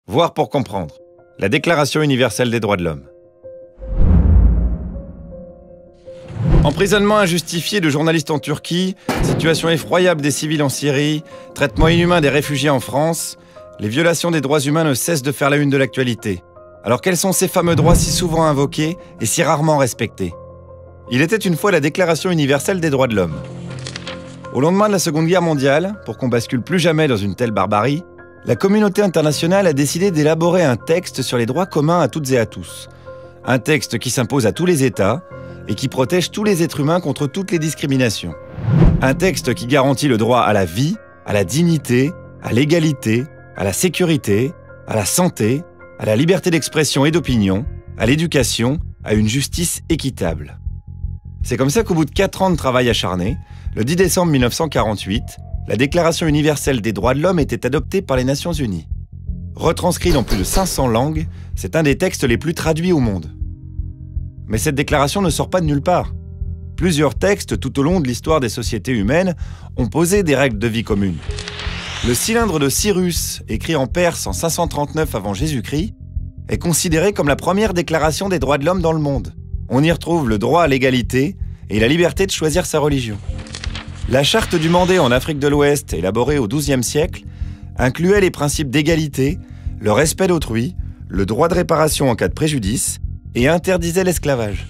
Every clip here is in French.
Voir pour comprendre. La Déclaration universelle des droits de l'homme. Emprisonnement injustifié de journalistes en Turquie, situation effroyable des civils en Syrie, traitement inhumain des réfugiés en France, les violations des droits humains ne cessent de faire la une de l'actualité. Alors quels sont ces fameux droits si souvent invoqués et si rarement respectés? Il était une fois la Déclaration universelle des droits de l'homme. Au lendemain de la Seconde Guerre mondiale, pour qu'on bascule plus jamais dans une telle barbarie, la communauté internationale a décidé d'élaborer un texte sur les droits communs à toutes et à tous. Un texte qui s'impose à tous les États et qui protège tous les êtres humains contre toutes les discriminations. Un texte qui garantit le droit à la vie, à la dignité, à l'égalité, à la sécurité, à la santé, à la liberté d'expression et d'opinion, à l'éducation, à une justice équitable. C'est comme ça qu'au bout de 4 ans de travail acharné, le 10 décembre 1948, la Déclaration universelle des droits de l'homme était adoptée par les Nations unies. Retranscrit dans plus de 500 langues, c'est un des textes les plus traduits au monde. Mais cette déclaration ne sort pas de nulle part. Plusieurs textes tout au long de l'histoire des sociétés humaines ont posé des règles de vie communes. Le cylindre de Cyrus, écrit en Perse en 539 avant Jésus-Christ, est considéré comme la première déclaration des droits de l'homme dans le monde. On y retrouve le droit à l'égalité et la liberté de choisir sa religion. La charte du Mandé en Afrique de l'Ouest, élaborée au XIIe siècle, incluait les principes d'égalité, le respect d'autrui, le droit de réparation en cas de préjudice et interdisait l'esclavage.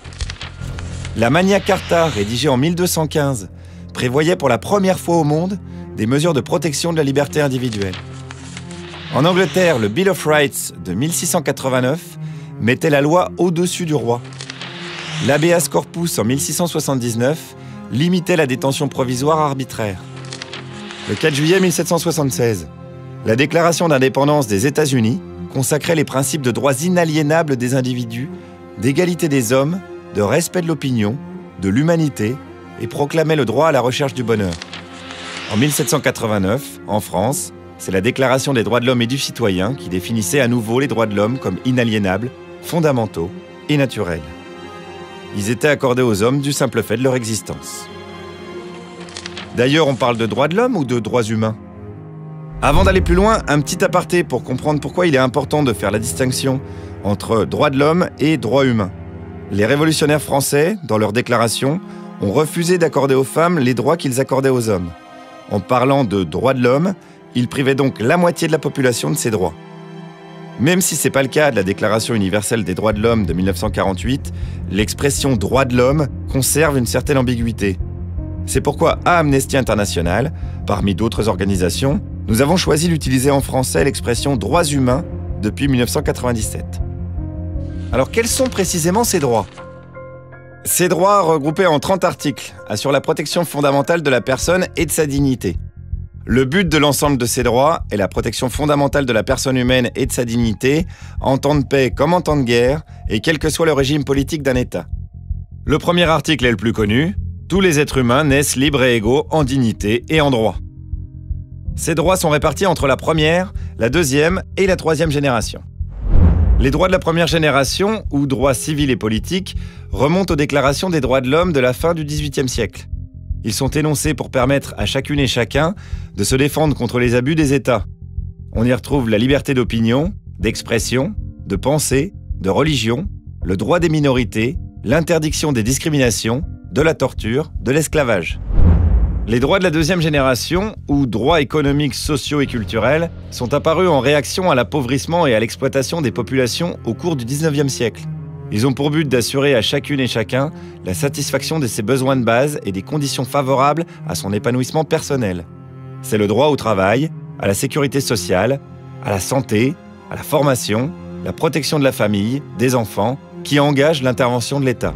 La Magna Carta, rédigée en 1215, prévoyait pour la première fois au monde des mesures de protection de la liberté individuelle. En Angleterre, le Bill of Rights de 1689 mettait la loi au-dessus du roi. L'habeas corpus en 1679 limitait la détention provisoire arbitraire. Le 4 juillet 1776, la Déclaration d'indépendance des États-Unis consacrait les principes de droits inaliénables des individus, d'égalité des hommes, de respect de l'opinion, de l'humanité et proclamait le droit à la recherche du bonheur. En 1789, en France, c'est la Déclaration des droits de l'homme et du citoyen qui définissait à nouveau les droits de l'homme comme inaliénables, fondamentaux et naturels. Ils étaient accordés aux hommes du simple fait de leur existence. D'ailleurs, on parle de droits de l'homme ou de droits humains? Avant d'aller plus loin, un petit aparté pour comprendre pourquoi il est important de faire la distinction entre droits de l'homme et droits humains. Les révolutionnaires français, dans leur déclaration, ont refusé d'accorder aux femmes les droits qu'ils accordaient aux hommes. En parlant de droits de l'homme, ils privaient donc la moitié de la population de ces droits. Même si ce n'est pas le cas de la Déclaration universelle des droits de l'homme de 1948, l'expression « droit de l'homme » conserve une certaine ambiguïté. C'est pourquoi à Amnesty International, parmi d'autres organisations, nous avons choisi d'utiliser en français l'expression « droits humains » depuis 1997. Alors quels sont précisément ces droits? Ces droits, regroupés en 30 articles, assurent la protection fondamentale de la personne et de sa dignité. Le but de l'ensemble de ces droits est la protection fondamentale de la personne humaine et de sa dignité, en temps de paix comme en temps de guerre, et quel que soit le régime politique d'un État. Le premier article est le plus connu. Tous les êtres humains naissent libres et égaux en dignité et en droit. Ces droits sont répartis entre la première, la deuxième et la troisième génération. Les droits de la première génération, ou droits civils et politiques, remontent aux déclarations des droits de l'homme de la fin du XVIIIe siècle. Ils sont énoncés pour permettre à chacune et chacun de se défendre contre les abus des États. On y retrouve la liberté d'opinion, d'expression, de pensée, de religion, le droit des minorités, l'interdiction des discriminations, de la torture, de l'esclavage. Les droits de la deuxième génération, ou droits économiques, sociaux et culturels, sont apparus en réaction à l'appauvrissement et à l'exploitation des populations au cours du XIXe siècle. Ils ont pour but d'assurer à chacune et chacun la satisfaction de ses besoins de base et des conditions favorables à son épanouissement personnel. C'est le droit au travail, à la sécurité sociale, à la santé, à la formation, la protection de la famille, des enfants, qui engagent l'intervention de l'État.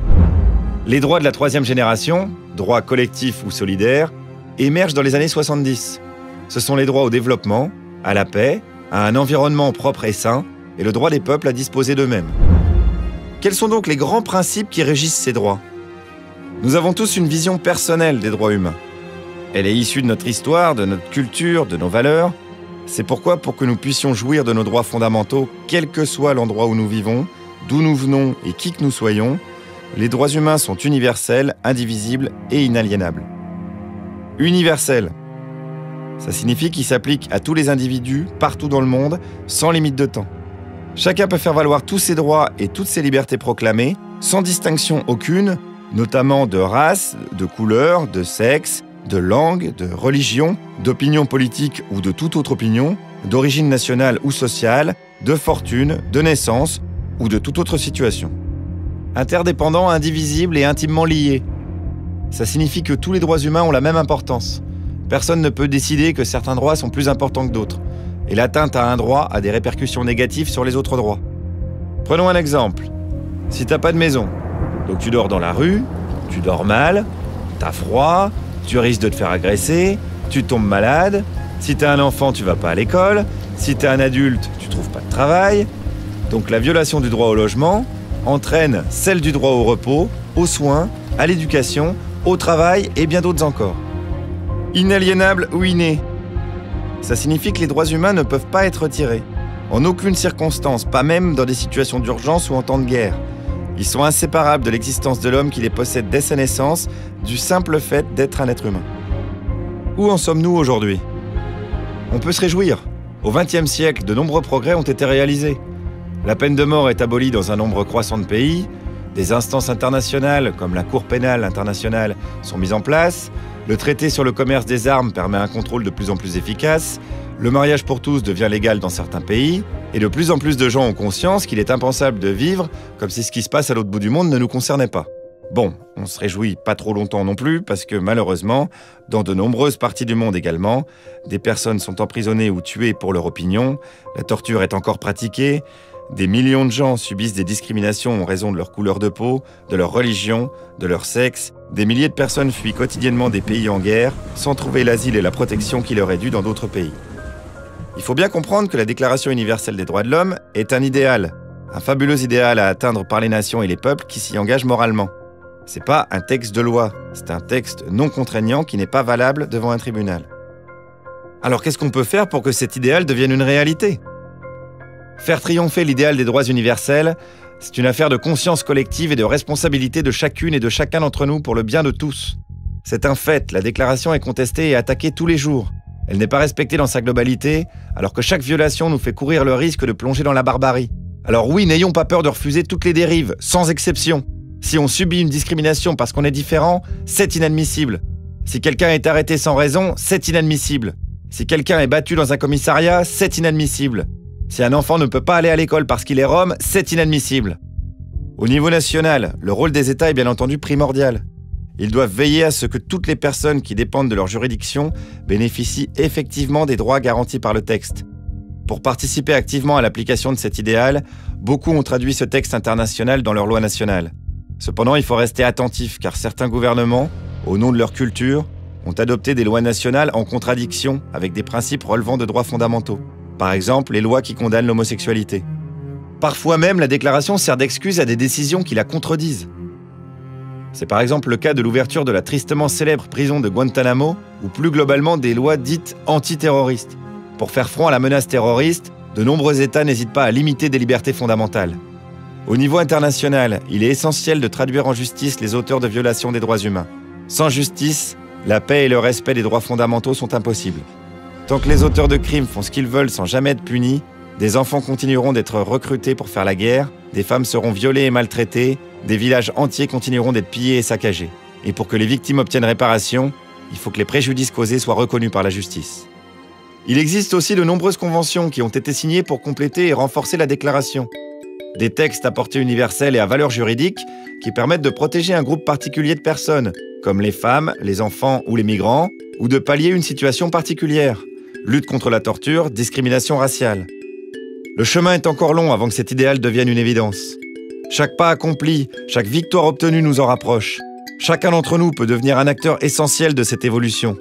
Les droits de la troisième génération, droits collectifs ou solidaires, émergent dans les années 70. Ce sont les droits au développement, à la paix, à un environnement propre et sain, et le droit des peuples à disposer d'eux-mêmes. Quels sont donc les grands principes qui régissent ces droits? Nous avons tous une vision personnelle des droits humains. Elle est issue de notre histoire, de notre culture, de nos valeurs. C'est pourquoi, pour que nous puissions jouir de nos droits fondamentaux, quel que soit l'endroit où nous vivons, d'où nous venons et qui que nous soyons, les droits humains sont universels, indivisibles et inaliénables. Universels. Ça signifie qu'il s'applique à tous les individus, partout dans le monde, sans limite de temps. Chacun peut faire valoir tous ses droits et toutes ses libertés proclamées, sans distinction aucune, notamment de race, de couleur, de sexe, de langue, de religion, d'opinion politique ou de toute autre opinion, d'origine nationale ou sociale, de fortune, de naissance ou de toute autre situation. Interdépendants, indivisibles et intimement liés. Ça signifie que tous les droits humains ont la même importance. Personne ne peut décider que certains droits sont plus importants que d'autres. Et l'atteinte à un droit a des répercussions négatives sur les autres droits. Prenons un exemple. Si t'as pas de maison, donc tu dors dans la rue, tu dors mal, t'as froid, tu risques de te faire agresser, tu tombes malade, si t'es un enfant, tu vas pas à l'école, si t'es un adulte, tu trouves pas de travail. Donc la violation du droit au logement entraîne celle du droit au repos, aux soins, à l'éducation, au travail et bien d'autres encore. Inaliénable ou inné. Ça signifie que les droits humains ne peuvent pas être retirés. En aucune circonstance, pas même dans des situations d'urgence ou en temps de guerre. Ils sont inséparables de l'existence de l'homme qui les possède dès sa naissance, du simple fait d'être un être humain. Où en sommes-nous aujourd'hui ? On peut se réjouir. Au XXe siècle, de nombreux progrès ont été réalisés. La peine de mort est abolie dans un nombre croissant de pays, des instances internationales comme la Cour pénale internationale sont mises en place, le traité sur le commerce des armes permet un contrôle de plus en plus efficace, le mariage pour tous devient légal dans certains pays, et de plus en plus de gens ont conscience qu'il est impensable de vivre comme si ce qui se passe à l'autre bout du monde ne nous concernait pas. Bon, on se réjouit pas trop longtemps non plus, parce que malheureusement, dans de nombreuses parties du monde également, des personnes sont emprisonnées ou tuées pour leur opinion, la torture est encore pratiquée, des millions de gens subissent des discriminations en raison de leur couleur de peau, de leur religion, de leur sexe, des milliers de personnes fuient quotidiennement des pays en guerre, sans trouver l'asile et la protection qui leur est due dans d'autres pays. Il faut bien comprendre que la Déclaration universelle des droits de l'homme est un idéal, un fabuleux idéal à atteindre par les nations et les peuples qui s'y engagent moralement. C'est pas un texte de loi, c'est un texte non contraignant qui n'est pas valable devant un tribunal. Alors qu'est-ce qu'on peut faire pour que cet idéal devienne une réalité ? Faire triompher l'idéal des droits universels, c'est une affaire de conscience collective et de responsabilité de chacune et de chacun d'entre nous pour le bien de tous. C'est un fait, la déclaration est contestée et attaquée tous les jours. Elle n'est pas respectée dans sa globalité, alors que chaque violation nous fait courir le risque de plonger dans la barbarie. Alors oui, n'ayons pas peur de refuser toutes les dérives, sans exception. Si on subit une discrimination parce qu'on est différent, c'est inadmissible. Si quelqu'un est arrêté sans raison, c'est inadmissible. Si quelqu'un est battu dans un commissariat, c'est inadmissible. Si un enfant ne peut pas aller à l'école parce qu'il est rom, c'est inadmissible. Au niveau national, le rôle des États est bien entendu primordial. Ils doivent veiller à ce que toutes les personnes qui dépendent de leur juridiction bénéficient effectivement des droits garantis par le texte. Pour participer activement à l'application de cet idéal, beaucoup ont traduit ce texte international dans leur loi nationale. Cependant, il faut rester attentif car certains gouvernements, au nom de leur culture, ont adopté des lois nationales en contradiction avec des principes relevant de droits fondamentaux. Par exemple, les lois qui condamnent l'homosexualité. Parfois même, la déclaration sert d'excuse à des décisions qui la contredisent. C'est par exemple le cas de l'ouverture de la tristement célèbre prison de Guantanamo, ou plus globalement des lois dites antiterroristes. Pour faire front à la menace terroriste, de nombreux États n'hésitent pas à limiter des libertés fondamentales. Au niveau international, il est essentiel de traduire en justice les auteurs de violations des droits humains. Sans justice, la paix et le respect des droits fondamentaux sont impossibles. Tant que les auteurs de crimes font ce qu'ils veulent sans jamais être punis, des enfants continueront d'être recrutés pour faire la guerre, des femmes seront violées et maltraitées, des villages entiers continueront d'être pillés et saccagés. Et pour que les victimes obtiennent réparation, il faut que les préjudices causés soient reconnus par la justice. Il existe aussi de nombreuses conventions qui ont été signées pour compléter et renforcer la déclaration. Des textes à portée universelle et à valeur juridique qui permettent de protéger un groupe particulier de personnes, comme les femmes, les enfants ou les migrants, ou de pallier une situation particulière. Lutte contre la torture, discrimination raciale. Le chemin est encore long avant que cet idéal devienne une évidence. Chaque pas accompli, chaque victoire obtenue nous en rapproche. Chacun d'entre nous peut devenir un acteur essentiel de cette évolution.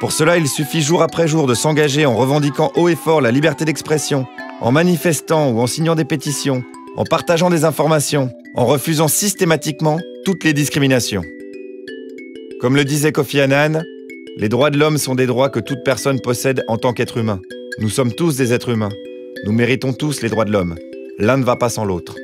Pour cela, il suffit jour après jour de s'engager en revendiquant haut et fort la liberté d'expression, en manifestant ou en signant des pétitions, en partageant des informations, en refusant systématiquement toutes les discriminations. Comme le disait Kofi Annan, les droits de l'homme sont des droits que toute personne possède en tant qu'être humain. Nous sommes tous des êtres humains. Nous méritons tous les droits de l'homme. L'un ne va pas sans l'autre.